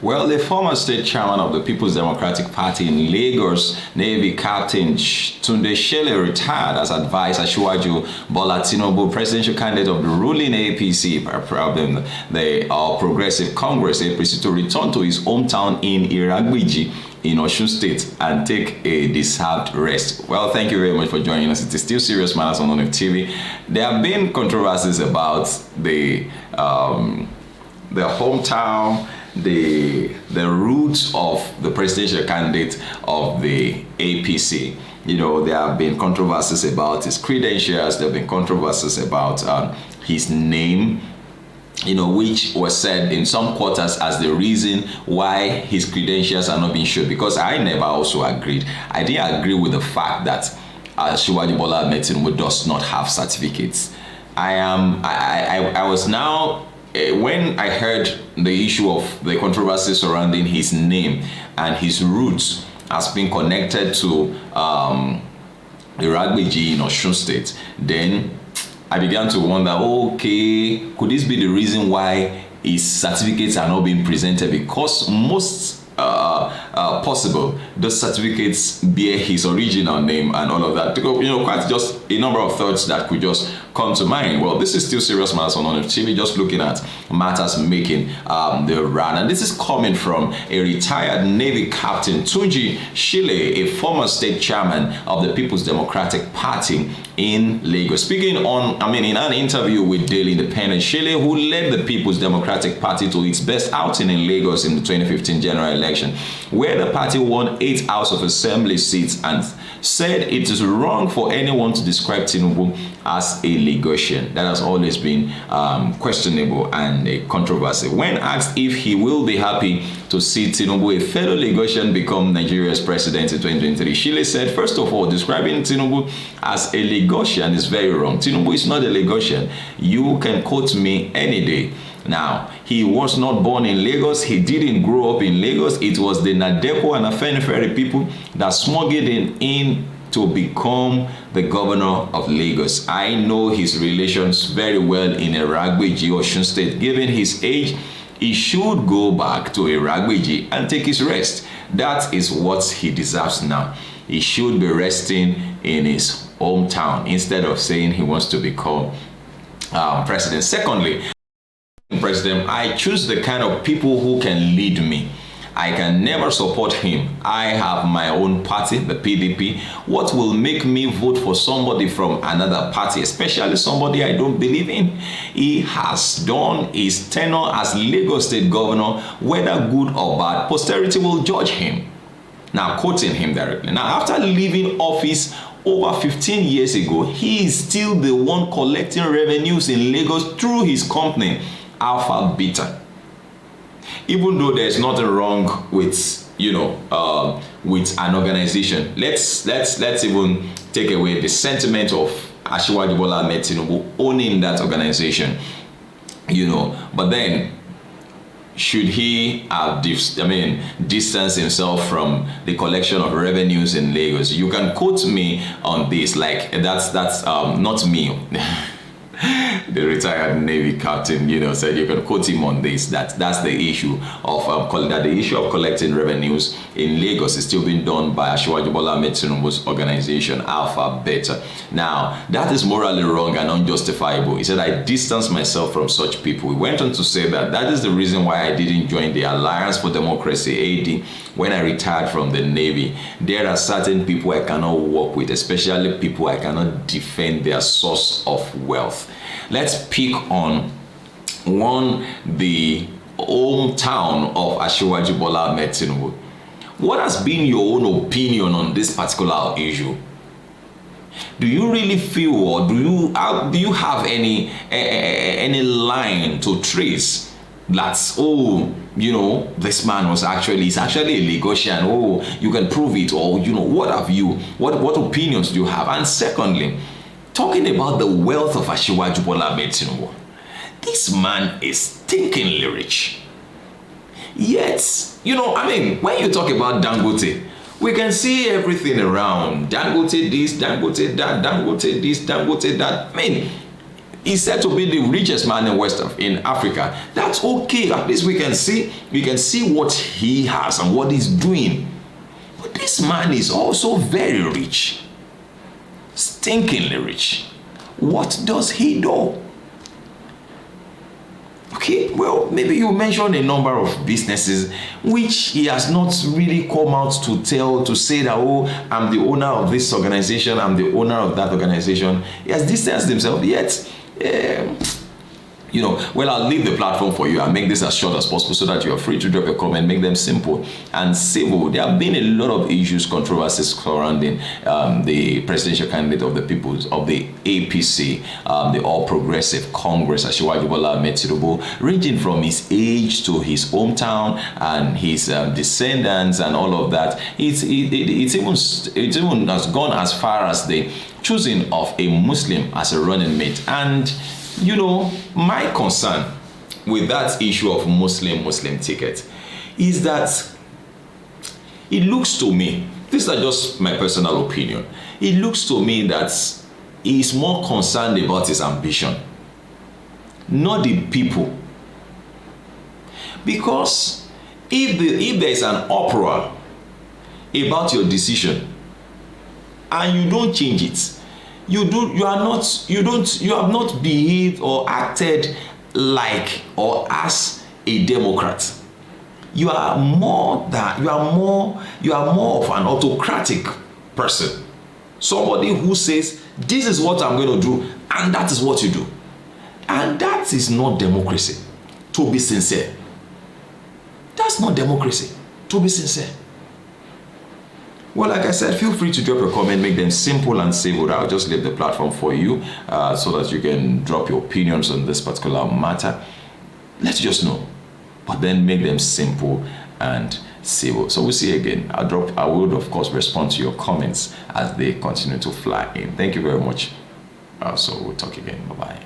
Well, the former state chairman of the People's Democratic Party in Lagos, Navy Captain Tunji Shelle, retired as advised Asiwaju Bola Tinubu, presidential candidate of the ruling APC, the Progressive Congress APC, to return to his hometown in Iragbiji in Osun State and take a deserved rest. Well, thank you very much for joining us. It is still Serious Matters on ONIF TV. There have been controversies about the hometown, the roots of the presidential candidate of the APC. You know, there have been controversies about his credentials. There have been controversies about his name, you know, which was said in some quarters as the reason why his credentials are not being shown. Because I never also agreed. I didn't agree with the fact that Asiwaju Bola Tinubu does not have certificates. I was now, when I heard the issue of the controversy surrounding his name and his roots as being connected to Iragbiji in Osun State, then I began to wonder, okay, could this be the reason why his certificates are not being presented? Because most possible, those certificates bear his original name and all of that. You know, quite just a number of thoughts that could just come to mind. Well, this is still Serious Matters on ONIF TV, just looking at matters making the round. And this is coming from a retired Navy Captain, Tunji Shelle, a former state chairman of the People's Democratic Party in Lagos. Speaking in an interview with Daily Independent, Shelle, who led the People's Democratic Party to its best outing in Lagos in the 2015 general election, where the party won 8 House of Assembly seats, and said it is wrong for anyone to describe Tinubu as a Lagosian. That has always been questionable and a controversy. When asked if he will be happy to see Tinubu, a fellow Lagosian, become Nigeria's president in 2023, Shelle said, first of all, describing Tinubu as a Lagosian is very wrong. Tinubu is not a Lagosian. You can quote me any day. Now, he was not born in Lagos. He didn't grow up in Lagos. It was the Nadepo and Afenifere people that smuggled him in to become the governor of Lagos. I know his relations very well in Iragbiji, Osun State. Given his age, he should go back to Iragbiji and take his rest. That is what he deserves now. He should be resting in his hometown instead of saying he wants to become president. Secondly, President, I choose the kind of people who can lead me. I can never support him. I have my own party, the PDP. What will make me vote for somebody from another party, especially somebody I don't believe in? He has done his tenure as Lagos State Governor, whether good or bad, posterity will judge him. Now, quoting him directly. Now, after leaving office over 15 years ago, he is still the one collecting revenues in Lagos through his company, Alpha Beta. Even though there's nothing wrong with, with an organization, let's even take away the sentiment of Asiwaju Bola Tinubu owning that organization, but then should he have distance himself from the collection of revenues in Lagos? You can quote me on this, like that's not me. The retired Navy captain, said you can quote him on this. That's the issue of the issue of collecting revenues in Lagos is still being done by Asiwaju Bola Tinubu's organization, Alpha Beta. Now, that is morally wrong and unjustifiable. He said, I distance myself from such people. He went on to say that is the reason why I didn't join the Alliance for Democracy, AD, when I retired from the Navy. There are certain people I cannot work with, especially people I cannot defend their source of wealth. Let's pick on the hometown of Asiwaju Bola Tinubu. What has been your own opinion on this particular issue? Do you really feel, or do you have any line to trace that, this man is actually a Lagosian, you can prove it, or what opinions do you have? And secondly, talking about the wealth of Asiwaju Bola Tinubu, this man is stinkingly rich. Yet, when you talk about Dangote, we can see everything around. Dangote this, Dangote that, Dangote this, Dangote that. He's said to be the richest man in Africa. That's okay. At least we can see what he has and what he's doing. But this man is also very rich. Stinkingly rich. What does he do? Okay, well, maybe you mentioned a number of businesses which he has not really come out to say that, oh, I'm the owner of this organization, I'm the owner of that organization. He has distanced himself, yet well, I'll leave the platform for you and make this as short as possible so that you're free to drop your comment, make them simple and civil. There have been a lot of issues, controversies surrounding the presidential candidate of the People's, of the APC, the All Progressive Congress, Asiwaju Bola Ahmed Tinubu, ranging from his age to his hometown and his descendants and all of that. It even has gone as far as the choosing of a Muslim as a running mate. And my concern with that issue of Muslim ticket is that it looks to me, this is just my personal opinion, it looks to me that he is more concerned about his ambition, not the people. Because if there is an uproar about your decision and you don't change it, you have not behaved or acted like or as a Democrat. You are more of an autocratic person. Somebody who says, this is what I'm going to do, and that is what you do. And that is not democracy, to be sincere. That's not democracy, to be sincere. Well, like I said, feel free to drop your comment, make them simple and civil. I'll just leave the platform for you so that you can drop your opinions on this particular matter. Let's just know, but then make them simple and civil. So we'll see you again. I would, of course, respond to your comments as they continue to fly in. Thank you very much. So we'll talk again. Bye-bye.